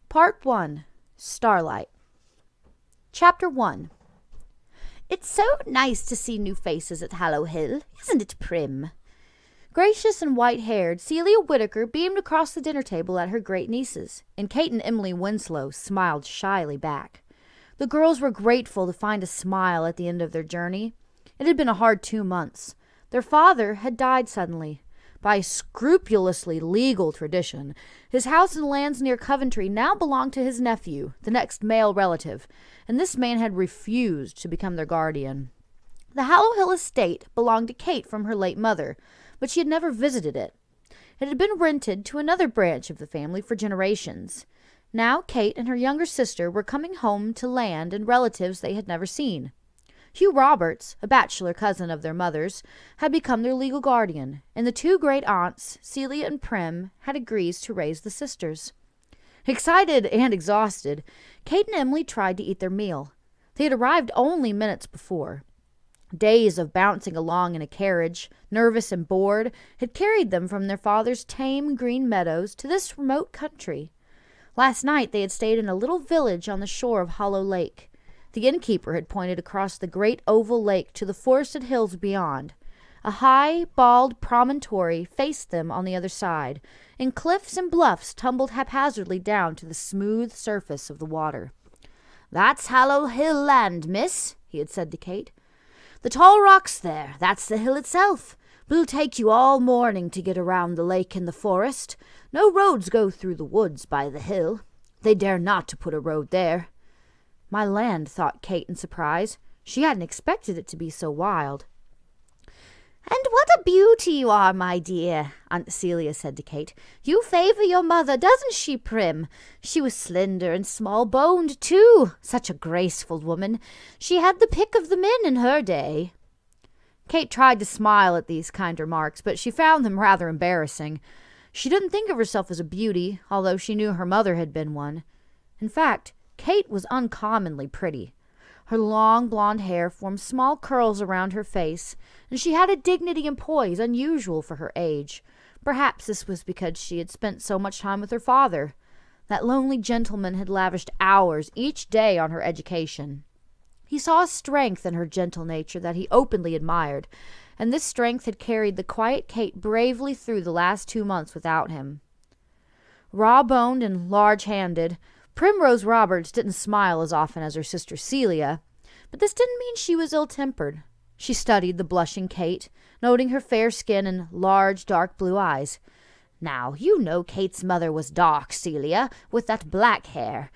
Part 1. Starlight. Chapter 1. It's so nice to see new faces at Hallow Hill, isn't it, Prim? Gracious and white-haired, Celia Whittaker beamed across the dinner table at her great-nieces, and Kate and Emily Winslow smiled shyly back. The girls were grateful to find a smile at the end of their journey. It had been a hard 2 months. Their father had died suddenly. By scrupulously legal tradition, his house and lands near Coventry now belonged to his nephew, the next male relative, and this man had refused to become their guardian. The Hallow Hill estate belonged to Kate from her late mother, but she had never visited it. It had been rented to another branch of the family for generations. Now Kate and her younger sister were coming home to land and relatives they had never seen. Hugh Roberts, a bachelor cousin of their mother's, had become their legal guardian, and the 2 great aunts, Celia and Prim, had agreed to raise the sisters. Excited and exhausted, Kate and Emily tried to eat their meal. They had arrived only minutes before. Days of bouncing along in a carriage, nervous and bored, had carried them from their father's tame green meadows to this remote country. Last night they had stayed in a little village on the shore of Hallow Lake. The innkeeper had pointed across the great oval lake to the forested hills beyond. A high, bald promontory faced them on the other side, and cliffs and bluffs tumbled haphazardly down to the smooth surface of the water. "That's Hallow Hill land, miss," he had said to Kate. "The tall rocks there, that's the hill itself. But it'll take you all morning to get around the lake and the forest. No roads go through the woods by the hill. They dare not to put a road there." My land, thought Kate in surprise. She hadn't expected it to be so wild. "And what a beauty you are, my dear," Aunt Celia said to Kate. "You favour your mother, doesn't she, Prim? She was slender and small-boned, too. Such a graceful woman. She had the pick of the men in her day." Kate tried to smile at these kind remarks, but she found them rather embarrassing. She didn't think of herself as a beauty, although she knew her mother had been one. In fact, Kate was uncommonly pretty. Her long blonde hair formed small curls around her face, and she had a dignity and poise unusual for her age. Perhaps this was because she had spent so much time with her father. That lonely gentleman had lavished hours each day on her education. He saw a strength in her gentle nature that he openly admired, and this strength had carried the quiet Kate bravely through the last 2 months without him. Raw-boned and large-handed, Primrose Roberts didn't smile as often as her sister Celia, but this didn't mean she was ill-tempered. She studied the blushing Kate, noting her fair skin and large, dark blue eyes. "Now, you know Kate's mother was dark, Celia, with that black hair.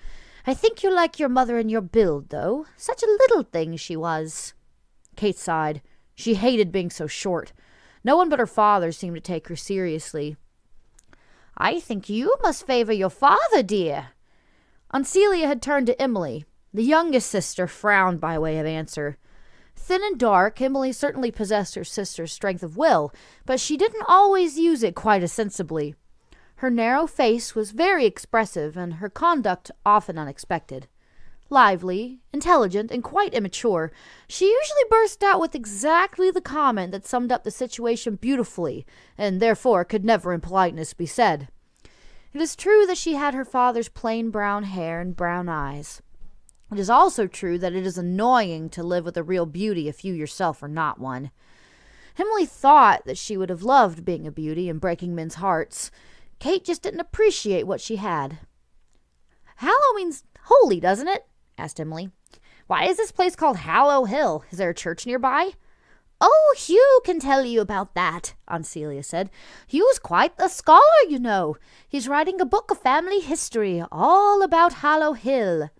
I think you're like your mother in your build, though. Such a little thing she was." Kate sighed. She hated being so short. No one but her father seemed to take her seriously. "I think you must favour your father, dear." Aunt Celia had turned to Emily. The youngest sister frowned by way of answer. Thin and dark, Emily certainly possessed her sister's strength of will, but she didn't always use it quite as sensibly. Her narrow face was very expressive, and her conduct often unexpected. Lively, intelligent, and quite immature, she usually burst out with exactly the comment that summed up the situation beautifully, and therefore could never in politeness be said. It is true that she had her father's plain brown hair and brown eyes. It is also true that it is annoying to live with a real beauty if you yourself are not one. Emily thought that she would have loved being a beauty and breaking men's hearts. Kate just didn't appreciate what she had. "Hallow means holy, doesn't it?" asked Emily. "Why is this place called Hallow Hill? Is there a church nearby?" "Oh, Hugh can tell you about that," Aunt Celia said. "Hugh's quite a scholar, you know. He's writing a book of family history, all about Hallow Hill."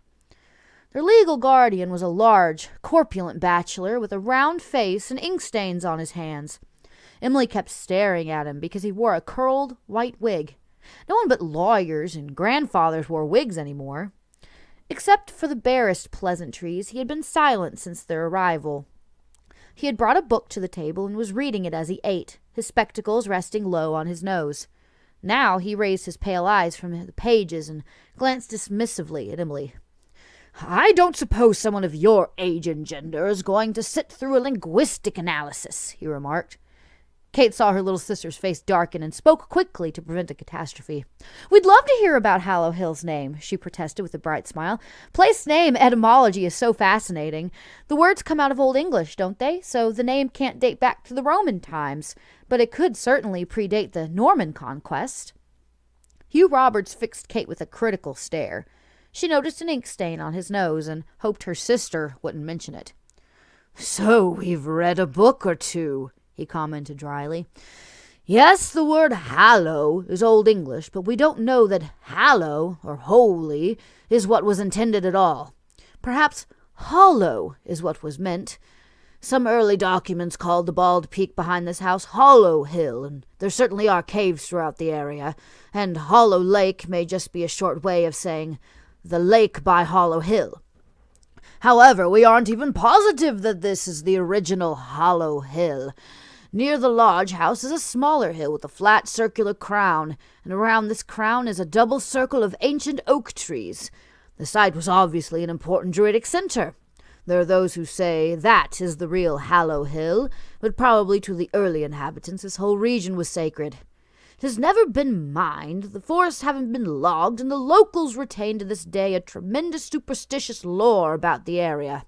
Their legal guardian was a large, corpulent bachelor with a round face and ink stains on his hands. Emily kept staring at him because he wore a curled white wig. No one but lawyers and grandfathers wore wigs anymore. Except for the barest pleasantries, he had been silent since their arrival. He had brought a book to the table and was reading it as he ate, his spectacles resting low on his nose. Now he raised his pale eyes from the pages and glanced dismissively at Emily. "I don't suppose someone of your age and gender is going to sit through a linguistic analysis," he remarked. Kate saw her little sister's face darken and spoke quickly to prevent a catastrophe. "We'd love to hear about Hallow Hill's name," she protested with a bright smile. "Place name etymology is so fascinating. The words come out of Old English, don't they? So the name can't date back to the Roman times, but it could certainly predate the Norman conquest." Hugh Roberts fixed Kate with a critical stare. She noticed an ink stain on his nose and hoped her sister wouldn't mention it. "So we've read a book or two," he commented dryly. "Yes, the word hallow is Old English, but we don't know that hallow, or holy, is what was intended at all. Perhaps hollow is what was meant. Some early documents called the bald peak behind this house Hallow Hill, and there certainly are caves throughout the area, and Hollow Lake may just be a short way of saying the lake by Hallow Hill. However, we aren't even positive that this is the original Hallow Hill. Near the lodge house is a smaller hill with a flat circular crown, and around this crown is a double circle of ancient oak trees. The site was obviously an important druidic center. There are those who say that is the real Hallow Hill, but probably to the early inhabitants this whole region was sacred. It has never been mined, the forests haven't been logged, and the locals retain to this day a tremendous superstitious lore about the area.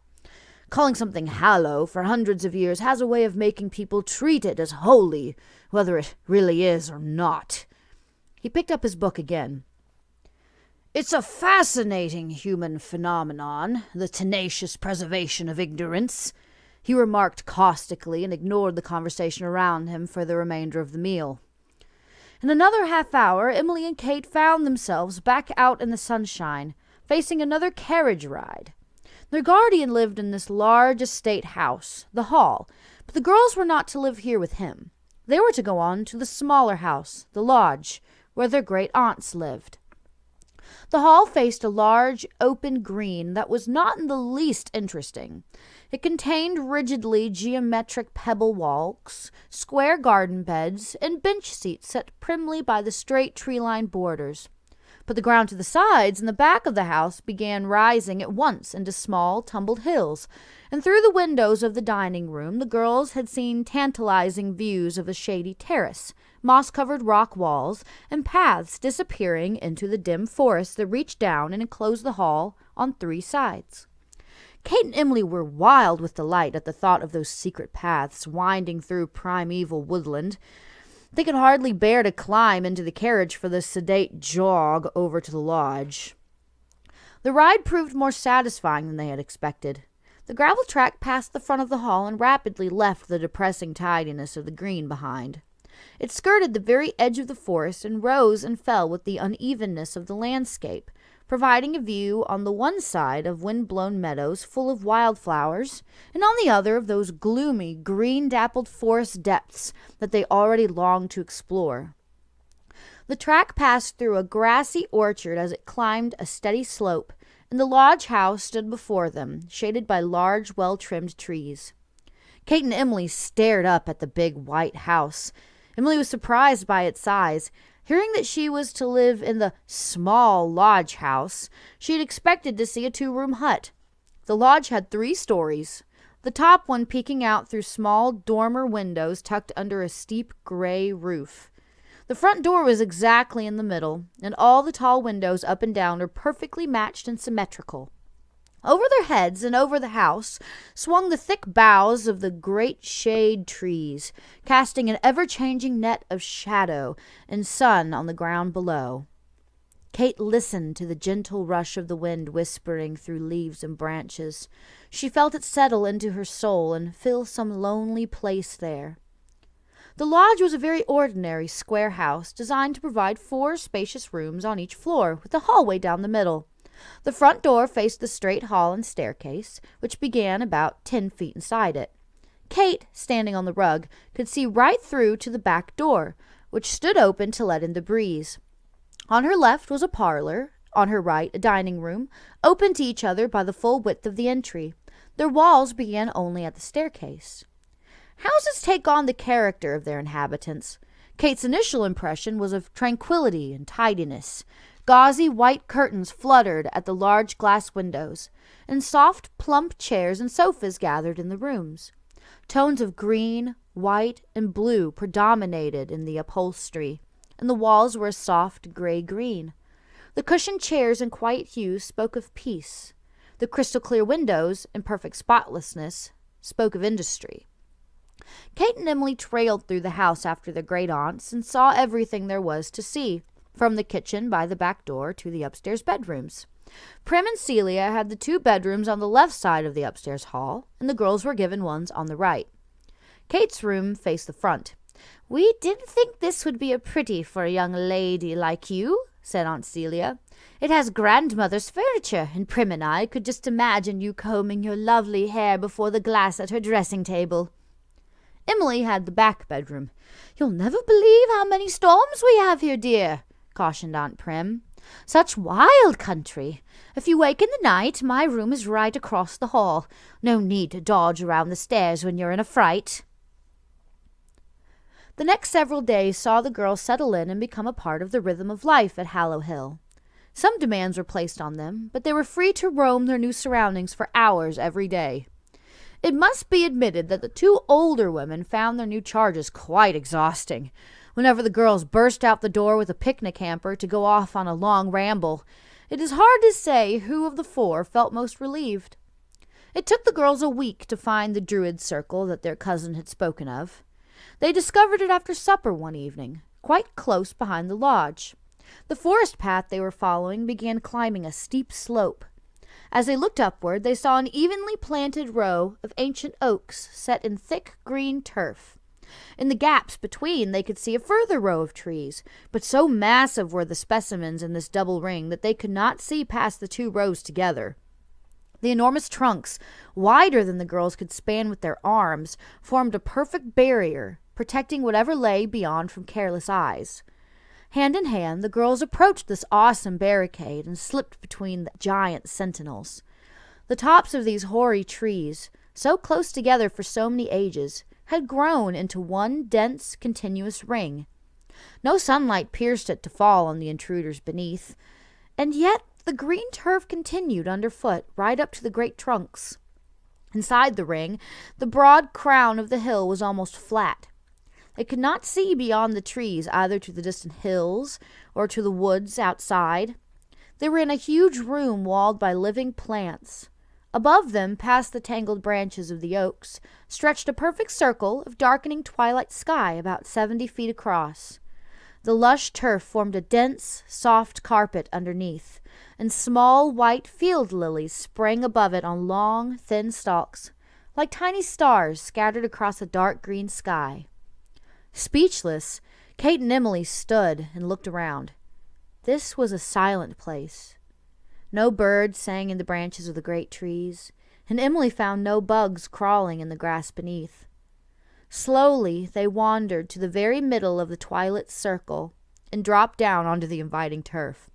Calling something hallow for hundreds of years has a way of making people treat it as holy, whether it really is or not." He picked up his book again. "It's a fascinating human phenomenon, the tenacious preservation of ignorance," he remarked caustically and ignored the conversation around him for the remainder of the meal. In another half hour, Emily and Kate found themselves back out in the sunshine, facing another carriage ride. Their guardian lived in this large estate house, the Hall, but the girls were not to live here with him. They were to go on to the smaller house, the Lodge, where their great aunts lived. The hall faced a large, open green that was not in the least interesting. It contained rigidly geometric pebble walks, square garden beds, and bench seats set primly by the straight tree-lined borders. But the ground to the sides and the back of the house began rising at once into small, tumbled hills, and through the windows of the dining room the girls had seen tantalizing views of a shady terrace, moss-covered rock walls, and paths disappearing into the dim forest that reached down and enclosed the hall on 3 sides. Kate and Emily were wild with delight at the thought of those secret paths winding through primeval woodland. They could hardly bear to climb into the carriage for the sedate jog over to the lodge. The ride proved more satisfying than they had expected. The gravel track passed the front of the hall and rapidly left the depressing tidiness of the green behind. It skirted the very edge of the forest and rose and fell with the unevenness of the landscape, providing a view on the one side of wind-blown meadows full of wildflowers, and on the other of those gloomy, green-dappled forest depths that they already longed to explore. The track passed through a grassy orchard as it climbed a steady slope, and the lodge house stood before them, shaded by large, well-trimmed trees. Kate and Emily stared up at the big white house. Emily was surprised by its size. Hearing that she was to live in the small lodge house, she had expected to see a 2-room hut. The lodge had 3 stories, the top one peeking out through small dormer windows tucked under a steep gray roof. The front door was exactly in the middle, and all the tall windows up and down were perfectly matched and symmetrical. Over their heads and over the house swung the thick boughs of the great shade trees, casting an ever-changing net of shadow and sun on the ground below. Kate listened to the gentle rush of the wind whispering through leaves and branches. She felt it settle into her soul and fill some lonely place there. The lodge was a very ordinary square house designed to provide 4 spacious rooms on each floor, with a hallway down the middle. The front door faced the straight hall and staircase, which began about 10 feet inside it. Kate, standing on the rug, could see right through to the back door, which stood open to let in the breeze. On her left was a parlor, on her right a dining room, open to each other by the full width of the entry. Their walls began only at the staircase. Houses take on the character of their inhabitants. Kate's initial impression was of tranquility and tidiness. Gauzy white curtains fluttered at the large glass windows, and soft, plump chairs and sofas gathered in the rooms. Tones of green, White and blue predominated in the upholstery, and the walls were a soft gray-green. The cushioned chairs in quiet hues spoke of peace. The crystal-clear windows, in perfect spotlessness, spoke of industry. Kate and Emily trailed through the house after their great-aunts and saw everything there was to see, from the kitchen by the back door to the upstairs bedrooms. Prim and Celia had the 2 bedrooms on the left side of the upstairs hall, and the girls were given ones on the right. Kate's room faced the front. "We didn't think this would be a pretty for a young lady like you," said Aunt Celia. "It has grandmother's furniture, and Prim and I could just imagine you combing your lovely hair before the glass at her dressing table." Emily had the back bedroom. "You'll never believe how many storms we have here, dear," cautioned Aunt Prim. "Such wild country. If you wake in the night, my room is right across the hall. No need to dodge around the stairs when you're in a fright." The next several days saw the girls settle in and become a part of the rhythm of life at Hallow Hill. Some demands were placed on them, but they were free to roam their new surroundings for hours every day. It must be admitted that the 2 older women found their new charges quite exhausting. Whenever the girls burst out the door with a picnic hamper to go off on a long ramble, it is hard to say who of the 4 felt most relieved. It took the girls a week to find the druid circle that their cousin had spoken of. They discovered it after supper one evening, quite close behind the lodge. The forest path they were following began climbing a steep slope. As they looked upward, they saw an evenly planted row of ancient oaks set in thick green turf. In the gaps between, they could see a further row of trees, but so massive were the specimens in this double ring that they could not see past the 2 rows together. The enormous trunks, wider than the girls could span with their arms, formed a perfect barrier, protecting whatever lay beyond from careless eyes. Hand in hand, the girls approached this awesome barricade and slipped between the giant sentinels. The tops of these hoary trees, so close together for so many ages, had grown into one dense, continuous ring. No sunlight pierced it to fall on the intruders beneath, and yet the green turf continued underfoot right up to the great trunks. Inside the ring, the broad crown of the hill was almost flat. They could not see beyond the trees either to the distant hills or to the woods outside. They were in a huge room walled by living plants. Above them, past the tangled branches of the oaks, stretched a perfect circle of darkening twilight sky about 70 feet across. The lush turf formed a dense, soft carpet underneath, and small white field lilies sprang above it on long, thin stalks, like tiny stars scattered across a dark green sky. Speechless, Kate and Emily stood and looked around. This was a silent place. No birds sang in the branches of the great trees, and Emily found no bugs crawling in the grass beneath. Slowly they wandered to the very middle of the twilit circle and dropped down onto the inviting turf.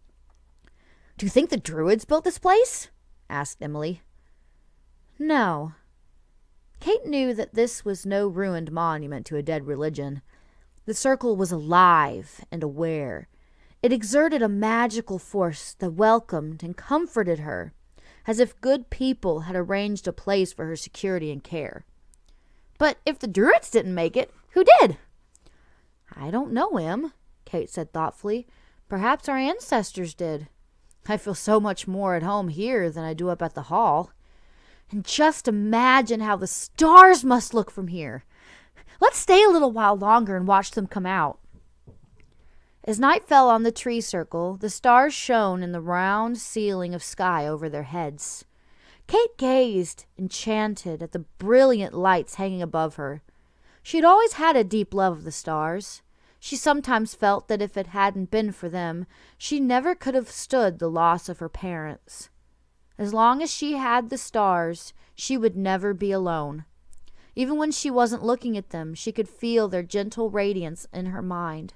"Do you think the druids built this place?" asked Emily. "No." Kate knew that this was no ruined monument to a dead religion. The circle was alive and aware. It exerted a magical force that welcomed and comforted her, as if good people had arranged a place for her security and care. "But if the druids didn't make it, who did?" "I don't know, Em," Kate said thoughtfully. "Perhaps our ancestors did. I feel so much more at home here than I do up at the hall. And just imagine how the stars must look from here. Let's stay a little while longer and watch them come out." As night fell on the tree circle, the stars shone in the round ceiling of sky over their heads. Kate gazed, enchanted, at the brilliant lights hanging above her. She had always had a deep love of the stars. She sometimes felt that if it hadn't been for them, she never could have stood the loss of her parents. As long as she had the stars, she would never be alone. Even when she wasn't looking at them, she could feel their gentle radiance in her mind.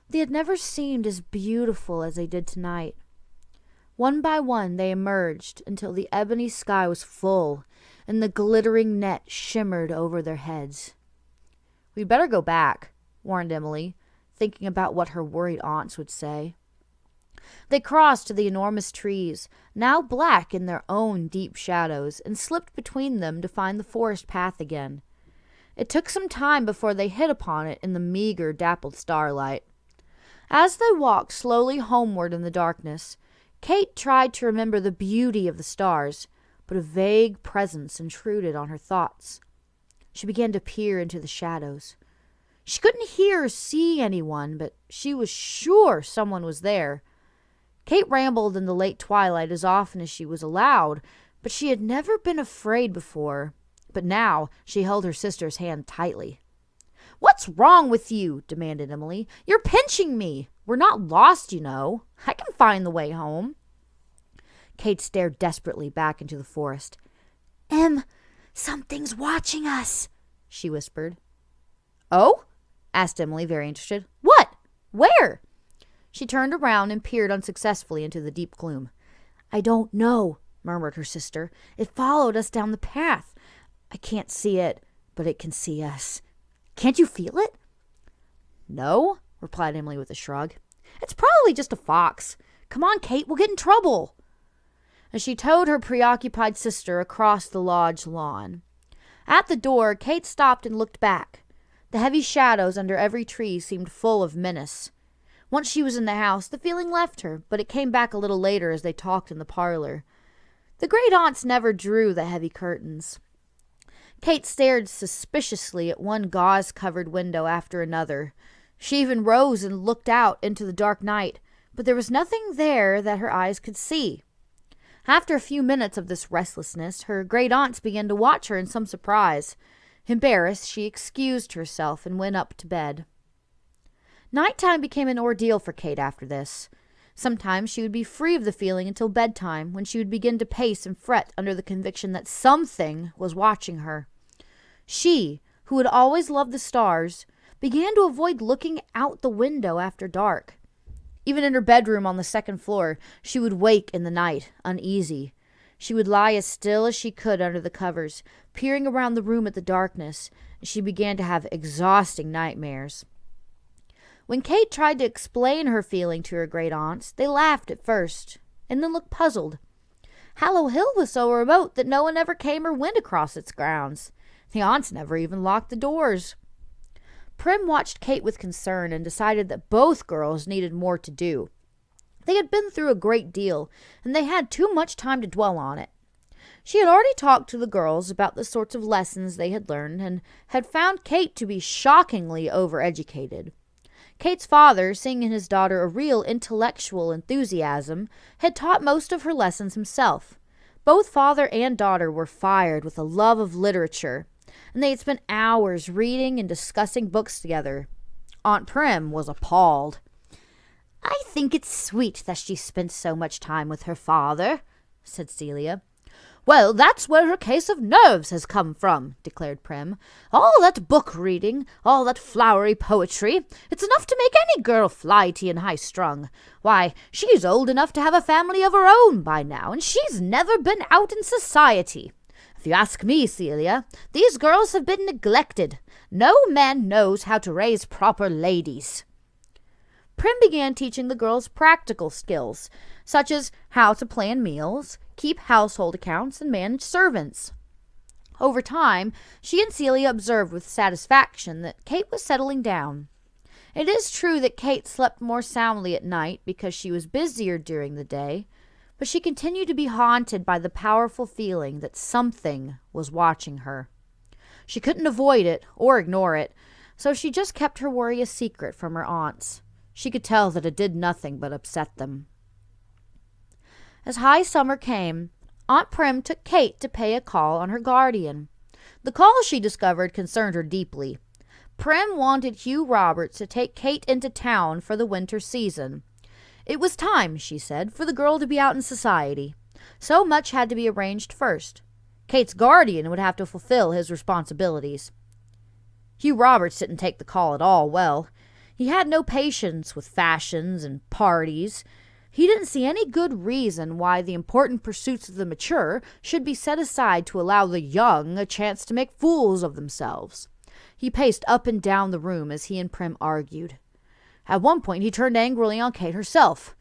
They had never seemed as beautiful as they did tonight. One by one they emerged until the ebony sky was full and the glittering net shimmered over their heads. "We'd better go back," warned Emily, thinking about what her worried aunts would say. They crossed to the enormous trees, now black in their own deep shadows, and slipped between them to find the forest path again. It took some time before they hit upon it in the meager, dappled starlight. As they walked slowly homeward in the darkness, Kate tried to remember the beauty of the stars, but a vague presence intruded on her thoughts. She began to peer into the shadows. She couldn't hear or see anyone, but she was sure someone was there. Kate rambled in the late twilight as often as she was allowed, but she had never been afraid before. But now she held her sister's hand tightly. "What's wrong with you?" demanded Emily. "You're pinching me. We're not lost, you know. I can find the way home." Kate stared desperately back into the forest. Something's watching us," she whispered. "Oh?" asked Emily, very interested. "What? Where?" She turned around and peered unsuccessfully into the deep gloom. "I don't know," murmured her sister. "It followed us down the path. I can't see it, but it can see us. Can't you feel it?" "No," replied Emily with a shrug. "It's probably just a fox. Come on, Kate, we'll get in trouble." And she towed her preoccupied sister across the lodge lawn. At the door, Kate stopped and looked back. The heavy shadows under every tree seemed full of menace. Once she was in the house, the feeling left her, but it came back a little later as they talked in the parlor. The great-aunts never drew the heavy curtains. Kate stared suspiciously at one gauze-covered window after another. She even rose and looked out into the dark night, but there was nothing there that her eyes could see. After a few minutes of this restlessness, her great-aunts began to watch her in some surprise. Embarrassed, she excused herself and went up to bed. Nighttime became an ordeal for Kate after this. Sometimes she would be free of the feeling until bedtime, when she would begin to pace and fret under the conviction that something was watching her. She, who had always loved the stars, began to avoid looking out the window after dark. Even in her bedroom on the second floor, she would wake in the night, uneasy. She would lie as still as she could under the covers, peering around the room at the darkness, and she began to have exhausting nightmares. When Kate tried to explain her feeling to her great-aunts, they laughed at first, and then looked puzzled. Hallow Hill was so remote that no one ever came or went across its grounds. The aunts never even locked the doors. Prim watched Kate with concern and decided that both girls needed more to do. They had been through a great deal, and they had too much time to dwell on it. She had already talked to the girls about the sorts of lessons they had learned, and had found Kate to be shockingly overeducated. Kate's father, seeing in his daughter a real intellectual enthusiasm, had taught most of her lessons himself. Both father and daughter were fired with a love of literature, and they had spent hours reading and discussing books together. Aunt Prim was appalled. "I think it's sweet that she spent so much time with her father," said Celia. "Well, that's where her case of nerves has come from," declared Prim. "All that book reading, all that flowery poetry, it's enough to make any girl flighty and high-strung. Why, she's old enough to have a family of her own by now, and she's never been out in society. If you ask me, Celia, these girls have been neglected. No man knows how to raise proper ladies." Prim began teaching the girls practical skills, such as how to plan meals, keep household accounts, and manage servants. Over time, she and Celia observed with satisfaction that Kate was settling down. It is true that Kate slept more soundly at night because she was busier during the day, but she continued to be haunted by the powerful feeling that something was watching her. She couldn't avoid it or ignore it, so she just kept her worry a secret from her aunts. She could tell that it did nothing but upset them. As high summer came, Aunt Prim took Kate to pay a call on her guardian. The call, she discovered, concerned her deeply. Prim wanted Hugh Roberts to take Kate into town for the winter season. It was time, she said, for the girl to be out in society. So much had to be arranged first. Kate's guardian would have to fulfill his responsibilities. Hugh Roberts didn't take the call at all well. He had no patience with fashions and parties. He didn't see any good reason why the important pursuits of the mature should be set aside to allow the young a chance to make fools of themselves. He paced up and down the room as he and Prim argued. At one point he turned angrily on Kate herself.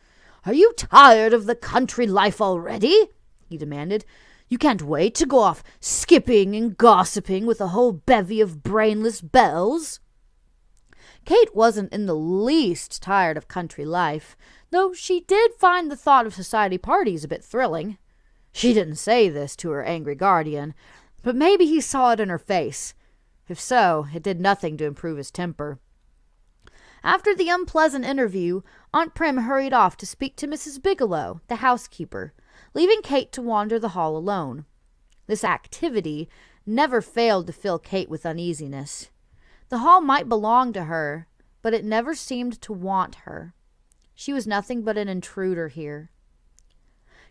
"Are you tired of the country life already?" he demanded. You can't wait to go off skipping and gossiping with a whole bevy of brainless belles." Kate wasn't in the least tired of country life, though she did find the thought of society parties a bit thrilling. She didn't say this to her angry guardian, but maybe he saw it in her face. If so, it did nothing to improve his temper. After the unpleasant interview, Aunt Prim hurried off to speak to Mrs. Bigelow, the housekeeper, leaving Kate to wander the hall alone. This activity never failed to fill Kate with uneasiness. The hall might belong to her, but it never seemed to want her. She was nothing but an intruder here.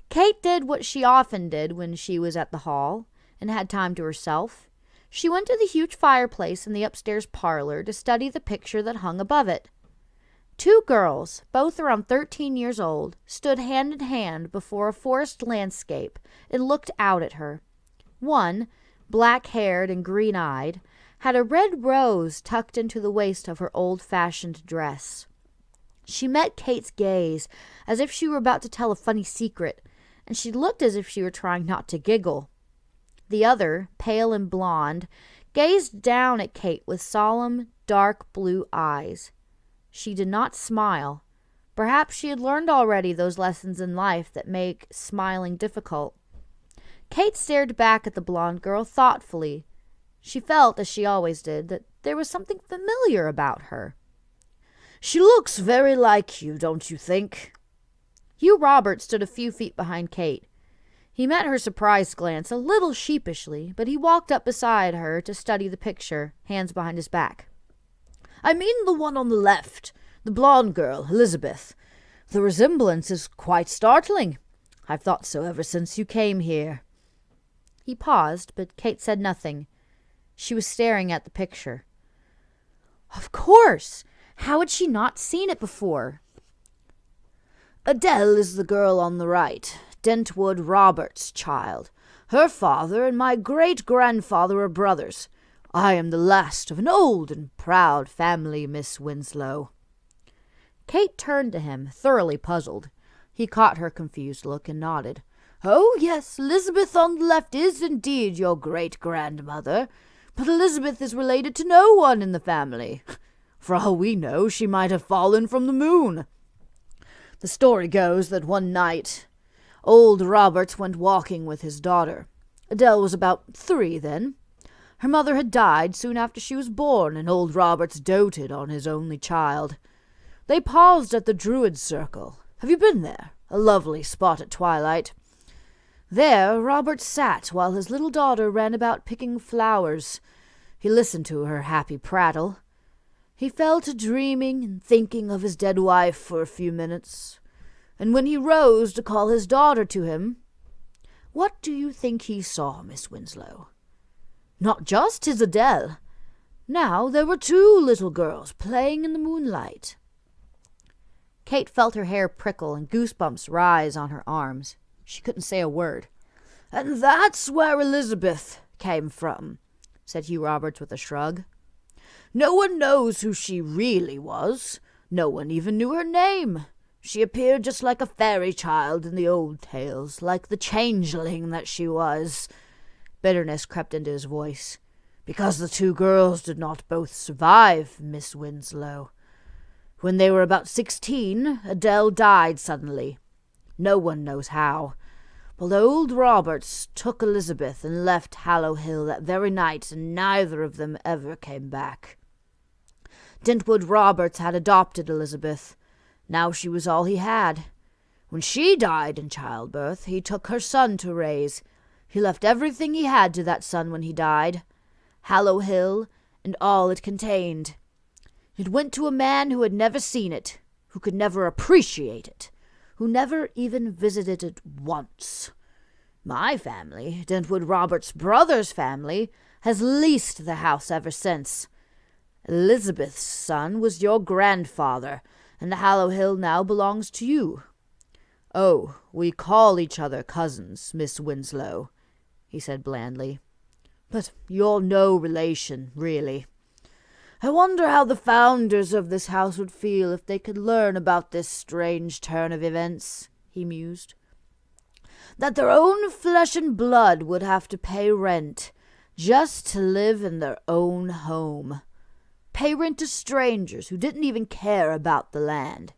Kate did what she often did when she was at the hall and had time to herself. She went to the huge fireplace in the upstairs parlor to study the picture that hung above it. Two girls, both around 13 years old, stood hand in hand before a forest landscape and looked out at her. One, black-haired and green-eyed, had a red rose tucked into the waist of her old-fashioned dress. She met Kate's gaze as if she were about to tell a funny secret, and she looked as if she were trying not to giggle. The other, pale and blonde, gazed down at Kate with solemn, dark blue eyes. She did not smile. Perhaps she had learned already those lessons in life that make smiling difficult. Kate stared back at the blonde girl thoughtfully. She felt, as she always did, that there was something familiar about her. "She looks very like you, don't you think?" Hugh Robert stood a few feet behind Kate. He met her surprised glance a little sheepishly, but he walked up beside her to study the picture, hands behind his back. "I mean the one on the left, the blonde girl, Elizabeth. The resemblance is quite startling. I've thought so ever since you came here." He paused, but Kate said nothing. She was staring at the picture. Of course! How had she not seen it before? "Adele is the girl on the right, Dentwood Roberts' child. Her father and my great-grandfather are brothers. I am the last of an old and proud family, Miss Winslow." Kate turned to him, thoroughly puzzled. He caught her confused look and nodded. "Oh, yes, Elizabeth on the left is indeed your great-grandmother, but Elizabeth is related to no one in the family. For all we know, she might have fallen from the moon. The story goes that one night old Roberts went walking with his daughter. Adele was about 3 then. Her mother had died soon after she was born, and old Roberts doted on his only child. They paused at the Druid Circle. Have you been there? A lovely spot at twilight. There Roberts sat while his little daughter ran about picking flowers. He listened to her happy prattle. He fell to dreaming and thinking of his dead wife for a few minutes, and when he rose to call his daughter to him, what do you think he saw, Miss Winslow? Not just his Adele. Now there were 2 little girls playing in the moonlight." Kate felt her hair prickle and goosebumps rise on her arms. She couldn't say a word. "And that's where Elizabeth came from," said Hugh Roberts with a shrug. "No one knows who she really was. No one even knew her name. She appeared just like a fairy child in the old tales, like the changeling that she was." Bitterness crept into his voice. "Because the 2 girls did not both survive, Miss Winslow. When they were about 16, Adele died suddenly. No one knows how. But old Roberts took Elizabeth and left Hallow Hill that very night, and neither of them ever came back. Dentwood Roberts had adopted Elizabeth. Now she was all he had. When she died in childbirth, he took her son to raise. He left everything he had to that son when he died. Hallow Hill and all it contained. It went to a man who had never seen it, who could never appreciate it, who never even visited it once. My family, Dentwood Roberts' brother's family, has leased the house ever since. Elizabeth's son was your grandfather, and the Hallow Hill now belongs to you. Oh, we call each other cousins, Miss Winslow," he said blandly. "But you're no relation, really. I wonder how the founders of this house would feel if they could learn about this strange turn of events," he mused. that their own flesh and blood would have to pay rent just to live in their own home. Pay rent to strangers who didn't even care about the land.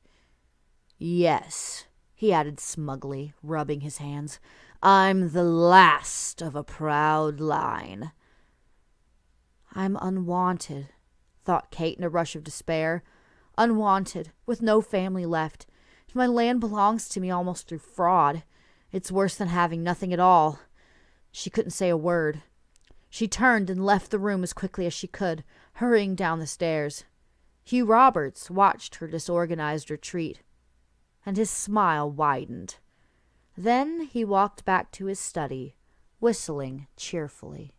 Yes, he added smugly, rubbing his hands, I'm the last of a proud line. I'm unwanted, thought Kate in a rush of despair. Unwanted, with no family left. My land belongs to me almost through fraud. It's worse than having nothing at all. She couldn't say a word. She turned and left the room as quickly as she could, hurrying down the stairs. Hugh Roberts watched her disorganized retreat, and his smile widened. Then he walked back to his study, whistling cheerfully.